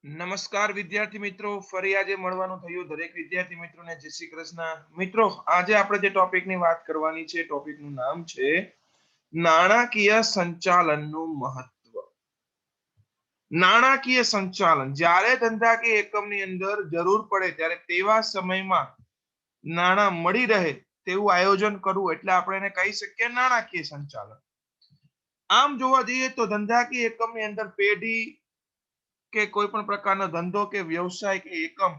નમસ્કાર વિદ્યાર્થી મિત્રો, ફરી આજે મળવાનું થયું દરેક વિદ્યાર્થી મિત્રોને જય શ્રી કૃષ્ણ. મિત્રો, આજે આપણે જે ટોપિકની વાત કરવાની છે, ટોપિકનું નામ છે નાણાકીય સંચાલનનું મહત્વ. નાણાકીય સંચાલન, જ્યારે ધંધાકીય એકમની અંદર જરૂર પડે ત્યારે તેવા સમયમાં નાણાં મળી રહે તેવું આયોજન કરવું, એટલે આપણે એને કહી શકીએ નાણાકીય સંચાલન. આમ જોવા જઈએ તો ધંધાકીય એકમની અંદર પેઢી કે કોઈ પણ પ્રકારનો ધંધો કે વ્યવસાય કે એકમ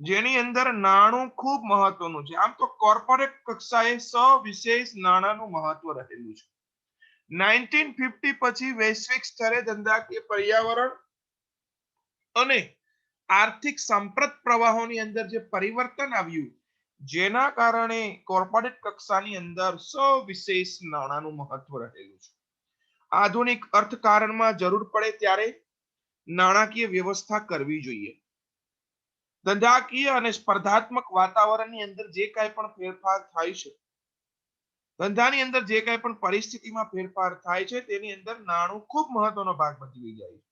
જેની અંદર નાણું ખૂબ મહત્વનું છે. આમ તો કોર્પોરેટ કક્ષાએ સવિશેષ નાણાંનું મહત્વ રહેલું છે. 1950 પછી વૈશ્વિક સ્તરે ધંધાકીય પર્યાવરણ અને આર્થિક સાંપ્રત પ્રવાહોની અંદર જે પરિવર્તન આવ્યું, જેના કારણે કોર્પોરેટ કક્ષાની અંદર સવિશેષ નાણાંનું મહત્વ રહેલું છે. આધુનિક અર્થકારણમાં જરૂર પડે ત્યારે નાણાકીય વ્યવસ્થા કરવી જોઈએ. ધંધાકીય અને સ્પર્ધાત્મક વાતાવરણની અંદર જે કાંઈ પણ ફેરફાર થાય છે, ધંધાની અંદર જે કાંઈ પણ પરિસ્થિતિમાં ફેરફાર થાય છે, તેની અંદર નાણું ખૂબ મહત્વનો ભાગ ભજવી જાય છે.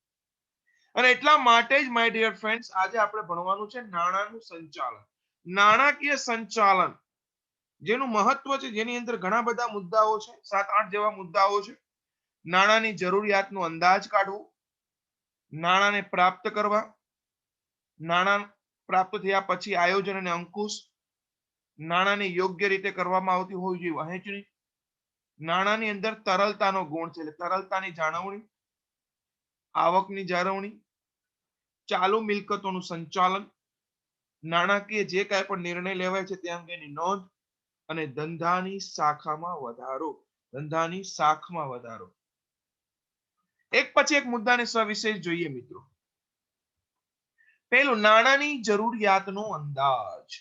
અને એટલા માટે જ માય ડિયર ફ્રેન્ડ્સ, આજે આપણે ભણવાનું છે નાણાંનું સંચાલન. નાણાકીય સંચાલન જેનું મહત્વ છે, જેની અંદર ઘણા બધા મુદ્દાઓ છે, 7-8 જેવા મુદ્દાઓ છે. નાણાંની જરૂરિયાતનો અંદાજ કાઢવો, નાણાંને પ્રાપ્ત કરવા, નાણાં પ્રાપ્ત થયા પછી આયોજન અને અંકુશ, નાણાંની યોગ્ય રીતે કરવામાં આવતી હોવી જોઈએ વહેંચણી, નાણાંની અંદર તરલતાનો ગુણ છે, એટલે તરલતાની જાળવણી, આવકની જાળવણી, ચાલુ મિલકતોનું સંચાલન, નાણાકીય જે કાંઈ પણ નિર્ણય લેવાય છે તે અંગેની નોંધ, અને ધંધાની શાખામાં વધારો. ધંધાની શાખમાં વધારો. એક પછી એક મુદ્દાને સવિશેષ જોઈએ મિત્રો. પહેલું, નાણાંની જરૂરિયાતનો અંદાજ.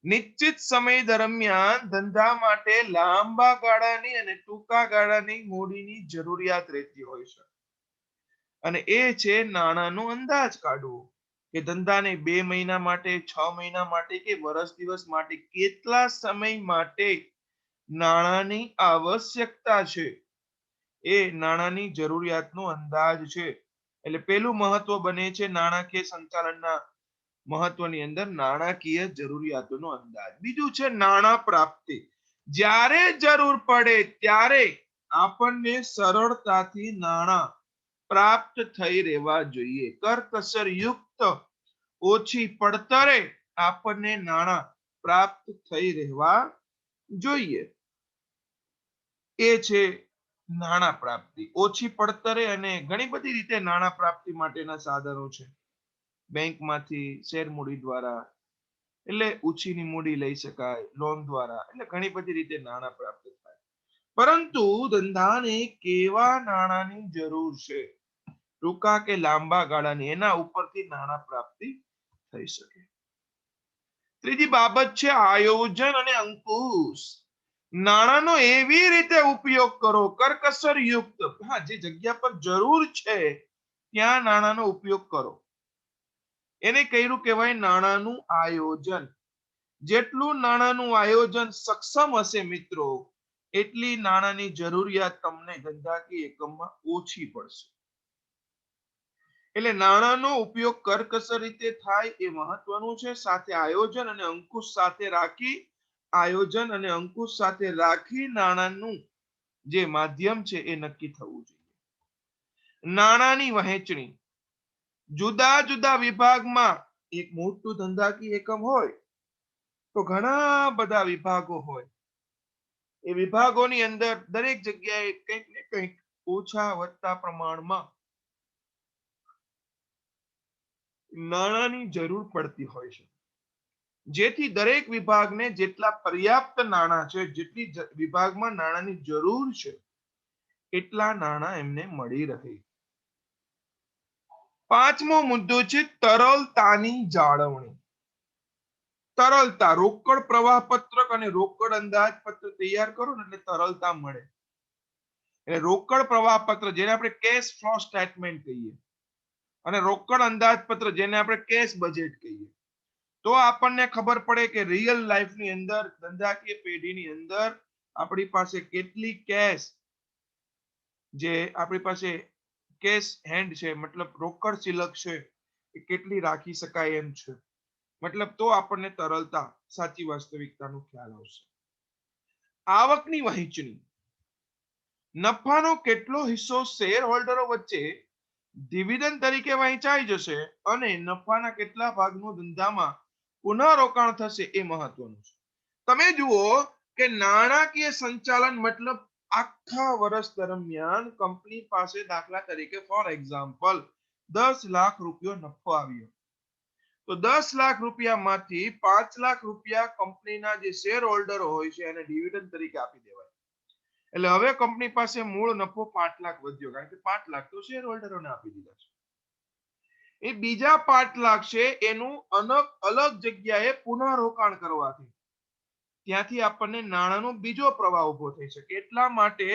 નિશ્ચિત સમય દરમિયાન ધંધા માટે લાંબા ગાળાની અને ટૂંકા ગાળાની મૂડીની જરૂરિયાત રહેતી હોય છે, અને એ છે નાણાંનો અંદાજ કાઢવો કે ધંધાને 2 મહિના માટે, 6 મહિના માટે કે વર્ષ દિવસ માટે કેટલા સમય માટે નાણાંની આવશ્યકતા છે, એ નાણાંની જરૂરિયાતનો અંદાજ છે. એટલે પેલું મહત્વ બને છે નાણાકીય સંચાલનના મહત્વની અંદર નાણાકીય જરૂરિયાતોનો અંદાજ. બીજું છે નાણાં પ્રાપ્તિ. જ્યારે જરૂર પડે ત્યારે આપણને સરળતાથી નાણાં પ્રાપ્ત થઈ રહેવા જોઈએ. કરકસર યુક્ત, ઓછી પડતરે આપણને નાણાં પ્રાપ્ત થઈ રહેવા જોઈએ. એ છે નાણાં પ્રાપ્તિ. ઓછી પડતરે અને ઘણી બધી રીતે નાણાં પ્રાપ્તિ માટેના સાધનો છે. બેંકમાંથી, શેર મૂડી દ્વારા, એટલે ઓછીની મૂડી લઈ શકાય, લોન દ્વારા, એટલે ઘણી બધી રીતે નાણાં પ્રાપ્ત થાય. પરંતુ ધંધાને કેવા નાણાંની જરૂર છે, ટૂંકા કે લાંબા ગાળાની, એના ઉપરથી નાણાં પ્રાપ્તિ થઈ શકે. ત્રીજી બાબત છે આયોજન અને અંકુશ. નાણાંનો એવી રીતે ઉપયોગ કરો, કરકસર યુક્ત. હા, જે જગ્યા પર જરૂર છે ત્યાં નાણાંનો ઉપયોગ કરો. એને કયું કહેવાય? નાણાંનું આયોજન. જેટલું નાણાંનું આયોજન સક્ષમ હશે મિત્રો, એટલી નાણાંની જરૂરિયાત તમને ધંધાકીય એકમમાં ઓછી પડશે. એટલે નાણાંનો ઉપયોગ કરકસર રીતે થાય એ મહત્વનું છે. સાથે આયોજન અને અંકુશ સાથે રાખી, આયોજન અને અંકુશ સાથે રાખી નાણાંનું જે માધ્યમ છે એ નક્કી થવું જોઈએ. નાણાંની વહેંચણી. જુદા જુદા વિભાગમાં એક મોટું ધંધાકીય એકમ હોય તો ઘણા બધા વિભાગો હોય. એ વિભાગોની અંદર દરેક જગ્યાએ કંઈક ને કંઈક ઓછા વધતા પ્રમાણમાં નાણાંની જરૂર પડતી હોય છે, જેથી દરેક વિભાગને જેટલા પર્યાપ્ત નાણાં છે, જેટલી વિભાગમાં નાણાંની જરૂર છે, એટલા નાણાં એમને મળી રહે. પાંચમો મુદ્દો છે તરલતાની જાળવણી. તરલતા, રોકડ પ્રવાહ પત્રક અને રોકડ અંદાજપત્ર તૈયાર કરો ને એટલે તરલતા મળે. એટલે રોકડ પ્રવાહ પત્ર, જેને આપણે કેશ ફ્લો સ્ટેટમેન્ટ કહીએ, અને રોકડ અંદાજપત્ર, જેને આપણે કેશ બજેટ કહીએ, તો આપણને ખબર પડે કે રિયલ લાઈફની અંદર, ધંધાકીય પેઢીની અંદર આપણી પાસે કેટલી કેશ જે આપણી પાસે કેશ હેન્ડ છે મતલબ રોકડ શિલક છે એ કેટલી રાખી શકાય એમ છે, મતલબ તો આપણને તરલતા સાચી વાસ્તવિકતાનો ખ્યાલ આવશે. આવકની વહેંચણી, નફાનો કેટલો હિસ્સો શેર હોલ્ડરો વચ્ચે ડિવિડન્ડ તરીકે વહેંચાઈ જશે અને નફાના કેટલા ભાગનું ધંધામાં પુનઃરોકાણ થશે એ મહત્વનું છે. તમે જુઓ કે નાણાકીય સંચાલન મતલબ આખા વર્ષ દરમિયાન કંપની પાસે દાખલા તરીકે ફોર એક્ઝામ્પલ 10 લાખ રૂપિયો નફો આવ્યો, તો 10 લાખ રૂપિયામાંથી 5 લાખ રૂપિયા કંપનીના જે શેર હોલ્ડરો હોય છે એને ડિવિડન્ડ તરીકે આપી દેવાય. એટલે હવે કંપની પાસે મૂળ નફો 5 લાખ વધ્યો, કારણ કે 5 લાખ તો શેર હોલ્ડરોને આપી દીધા છે. એ બીજા 5 લાખ છે એનું અલગ જગ્યાએ પુનઃરોકાણ કરવાથી ત્યાંથી આપણને નાણાંનો બીજો પ્રવાહ ઉભો થઈ શકે. એટલા માટે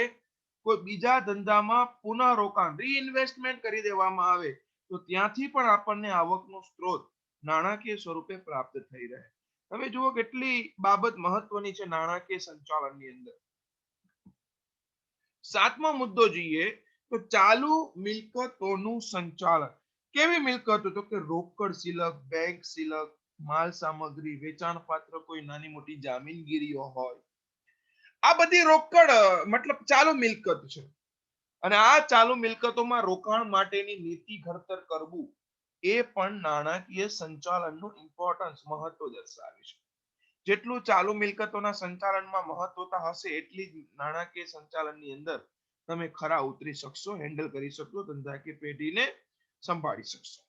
કોઈ બીજા ધંધામાં પુનઃરોકાણ રીઇન્વેસ્ટમેન્ટ કરી દેવામાં આવે તો ત્યાંથી પણ આપણને આવકનો સ્ત્રોત નાણાકીય સ્વરૂપે પ્રાપ્ત થઈ રહે. તમે જુઓ કેટલી બાબત મહત્વની છે નાણાકીય સંચાલનની અંદર. સાતમો મુદ્દો જોઈએ તો ચાલુ મિલકતોનું સંચાલન. કેવી મિલકતો? તો કે રોકડ શિલક, બેંક શિલક, માલ સામગ્રી, વેચાણ પાત્ર કોઈ નાની મોટી જામીનગીરીઓ હોય, આ બધી રોકડ મતલબ ચાલુ મિલકત છે. અને આ ચાલુ મિલકતોમાં રોકાણ માટેની નીતિ ઘડતર કરવું એ પણ નાણાકીય સંચાલનનું ઇમ્પોર્ટન્સ મહત્વ દર્શાવે છે. જેટલું ચાલુ મિલકતોના સંચાલનમાં મહત્વતા હશે એટલી જ નાણાકીય સંચાલનની અંદર તમે ખરા ઉતરી શકશો, હેન્ડલ કરી શકશો, ધંધાકીય પેઢીને સંભાળી શકશો.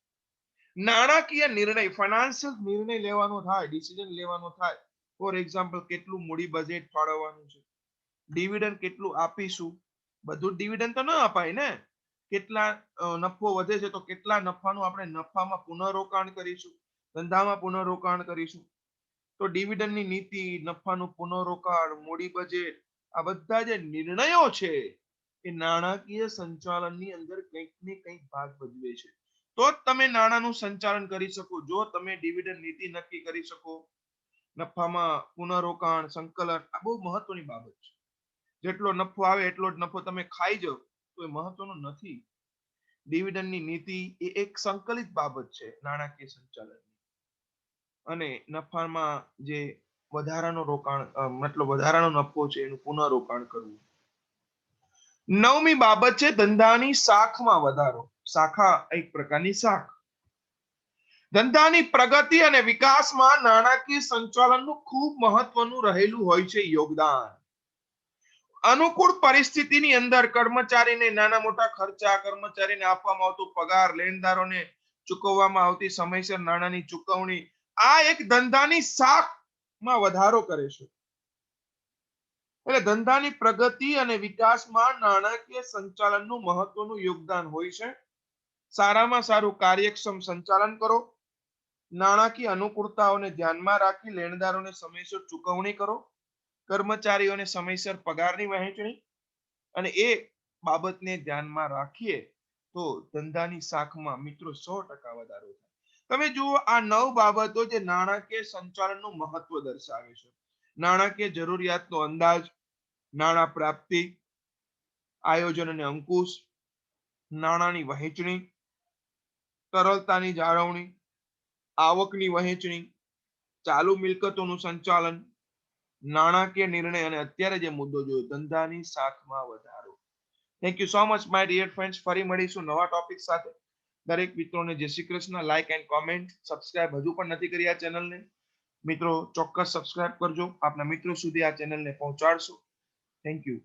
નાણાકીય નિર્ણય, ફાઇનાન્શિયલ નિર્ણય લેવાનો થાય, ડિસિઝન લેવાનો થાય. ફોર એક્ઝામ્પલ કેટલું મૂડી બજેટ ફાળવવાનું છે, ડિવિડન્ડ કેટલું આપીશું, બધું ડિવિડન્ડ તો ન અપાય ને. કેટલા નફો વધે છે તો કેટલા નફાનું આપણે નફામાં પુનઃરોકાણ કરીશું, ધંધામાં પુનઃરોકાણ કરીશું. તો ડિવિડન્ડની નીતિ, નફાનું પુનઃરોકાણ, મૂડી બજેટ, આ બધા જે નિર્ણયો છે એ નાણાકીય સંચાલનની અંદર કંઈક ને કંઈક ભાગ ભજવે છે. તો જ તમે નાણાંનું સંચાલન કરી શકો. જો તમે ડિવિડન્ડ નીતિ નક્કી કરી શકો, નફામાં પુનઃરોકાણ, સંકલન, આ બહુ મહત્વની બાબત છે. જેટલો નફો આવે એટલો જ નફો તમે ખાઈ જાઓ તો એ મહત્વનું નથી. ડિવિડન્ડની નીતિ એ એક સંકલિત બાબત છે નાણાકીય સંચાલન. અને નફામાં જે વધારાનો રોકાણ મતલબ વધારાનો નફો છે એનું પુનઃરોકાણ કરવું. નવમી બાબત છે ધંધાની શાખમાં વધારો. શાખા એક પ્રકારની શાખ. ધંધાની પ્રગતિ અને વિકાસમાં નાણાકીય સંચાલનનું ખૂબ મહત્વનું રહેલું હોય છે યોગદાન. અનુકૂળ પરિસ્થિતિની અંદર કર્મચારીને નાના મોટા ખર્ચા, કર્મચારીને આપવામાં આવતો પગાર, લેણદારોને ચૂકવવામાં આવતી સમયસર નાણાંની ચૂકવણી, આ એક ધંધાની શાખમાં વધારો કરે છે. એટલે ધંધાની પ્રગતિ અને વિકાસમાં નાણાકીય સંચાલનનું મહત્વનું યોગદાન હોય છે. સારામાં સારું કાર્યક્ષમ સંચાલન કરો, નાણાકીય અનુકૂળતાઓને ધ્યાનમાં રાખી લેણદારોને સમયસર ચૂકવણી કરો, કર્મચારીઓને સમયસર પગારની વહેંચણી, અને એ બાબતને ધ્યાનમાં રાખીએ તો ધંધાની શાખમાં મિત્રો 100% વધારો થાય. તમે જુઓ આ 9 બાબતો જે નાણાકીય સંચાલનનું મહત્વ દર્શાવે છે. નાણાકીય જરૂરિયાતનો અંદાજ, નાણાં પ્રાપ્તિ, આયોજન અને અંકુશ, નાણાંની વહેંચણી, તરલતાની જાળવણી, આવકની વહેંચણી, ચાલુ મિલકતોનું સંચાલન, નાણાકીય નિર્ણય અને અત્યારે જે મુદ્દો જોયો ધંધાની શાખમાં વધારો. Thank you so much my dear friends. ફરી મળીશું નવા ટોપિક સાથે. દરેક મિત્રોને જય Shri Krishna. Like and comment, subscribe હજુ પણ નથી કરી આ ચેનલને મિત્રો ચોક્કસ સબસ્ક્રાઇબ કરજો. આપના મિત્રો સુધી આ ચેનલને પહોંચાડશો. Thank you.